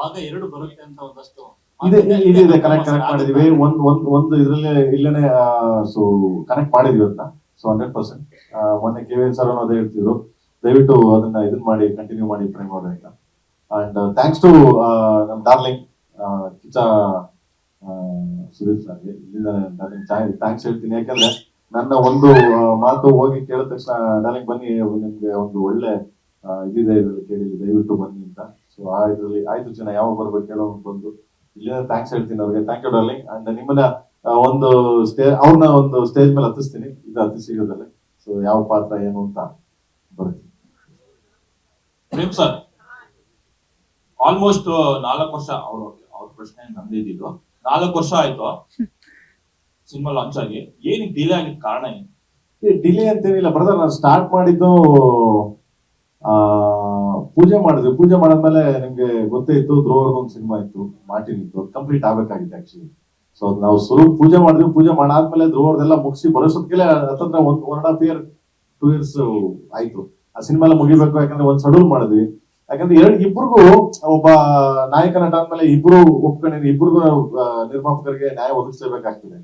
ಭಾಗ 2 ಬರುತ್ತೆ ಅಂತ ಒಂದಷ್ಟು ಇದೆ ಕನೆಕ್ಟ್ ಮಾಡಿದೀವಿ. ಒಂದು ಇದ್ರಲ್ಲೇ ಇಲ್ಲೇನೆ ಸೊ ಕನೆಕ್ಟ್ ಮಾಡಿದೀವಿ ಅಂತ. ಸೊ 100% ಮೊನ್ನೆ KVL ಸರ್ ಅದೇ ಹೇಳ್ತಿದ್ರು, ದಯವಿಟ್ಟು ಅದನ್ನ ಇದನ್ನ ಮಾಡಿ ಕಂಟಿನ್ಯೂ ಮಾಡಿ ಪ್ರೇಮ್ ಅವ್ರೆ ಅಂತ. ಅಂಡ್ ಥ್ಯಾಂಕ್ಸ್ ಟು ನಮ್ ಡಾರ್ಲಿಂಗ್ ಕಿಚ್ಚ ಸುದೀಪ್ ಸರ್ಗೆ ಥ್ಯಾಂಕ್ಸ್ ಹೇಳ್ತೀನಿ. ಯಾಕಂದ್ರೆ ನನ್ನ ಒಂದು ಮಾತು ಹೋಗಿ ಕೇಳಿದ ತಕ್ಷಣ ಡಾರ್ಲಿಂಗ್ ಬನ್ನಿ ನಿಮ್ಗೆ ಒಂದು ಒಳ್ಳೆ ಇದಿದೆ ಇದ್ರಲ್ಲಿ ಕೇಳಿ ದಯವಿಟ್ಟು ಬನ್ನಿ ಅಂತ. ಸೊ ಆ ಇದ್ರಲ್ಲಿ ಆಯ್ತು ಜನ ಯಾವಾಗ ಬರ್ಬೇಕು ಹೇಳೋ ಬಂದು ಇಲ್ಲಿಂದ ಥ್ಯಾಂಕ್ಸ್ ಹೇಳ್ತೀನಿ ಅವ್ರಿಗೆ. Thank you darling. ಅಂಡ್ ನಿಮ್ಮನ್ನ ಒಂದು ಅವ್ರನ್ನ ಒಂದು ಸ್ಟೇಜ್ ಮೇಲೆ ಹತ್ತಿಸ್ತೀನಿ, ಇದು ಹತ್ತಿಸಿಗೋದಲ್ಲೇ. ಸೊ ಯಾವ ಪಾತ್ರ ಏನು ಅಂತ ಬರ್ತೀನಿ. ಪ್ರೇಮ್ ಸರ್ ಆಲ್ಮೋಸ್ಟ್ 4 ವರ್ಷ ಅವ್ರ ಪ್ರಶ್ನೆ ನಂದಿದ್ದು 4 ವರ್ಷ ಆಯ್ತು ಸಿನಿಮಾ ಲಾಂಚ್ ಆಗಿ. ಏನಕ್ಕೆ ಡಿಲೇ ಆಗಿದ್ ಕಾರಣ ಏನು? ಡಿಲೇ ಅಂತೇನಿಲ್ಲ ಬ್ರದರ್, ನಾನು ಸ್ಟಾರ್ಟ್ ಮಾಡಿದ್ದು ಪೂಜೆ ಮಾಡಾದ್ಮೇಲೆ ನಿಮ್ಗೆ ಗೊತ್ತೇ ಇತ್ತು, ಧ್ರುವರ್ದು ಒಂದು ಸಿನಿಮಾ ಇತ್ತು, ಮಾರ್ಟಿನ್ ಇತ್ತು, ಕಂಪ್ಲೀಟ್ ಆಗ್ಬೇಕಾಗಿತ್ತು ಆಕ್ಚುಲಿ. ಸೊ ನಾವು ಪೂಜೆ ಮಾಡಾದ್ಮೇಲೆ ಧ್ರುವರ್ದೆಲ್ಲ ಮುಗಿಸಿ ಬರೋಷ್ಟೊತ್ತಿಗೆ ಹತ್ತತ್ರ 1.5 year 2 years ಆಯ್ತು. ಆ ಸಿನಿಮಾ ಎಲ್ಲ ಮುಗಿಬೇಕು, ಯಾಕಂದ್ರೆ ಒಂದ್ ಶೆಡ್ಯೂಲ್ ಮಾಡಿದ್ವಿ. ಯಾಕಂದ್ರೆ ಇಬ್ರಿಗೂ ಒಬ್ಬ ನಾಯಕ ನಟ ಆದ್ಮೇಲೆ ಇಬ್ರು ಒಪ್ಕೊಂಡಿರಿ, ಇಬ್ರಿಗೂ ನಿರ್ಮಾಪಕರಿಗೆ ನ್ಯಾಯ ಒದಗಿಸಬೇಕಾಗ್ತದೆ.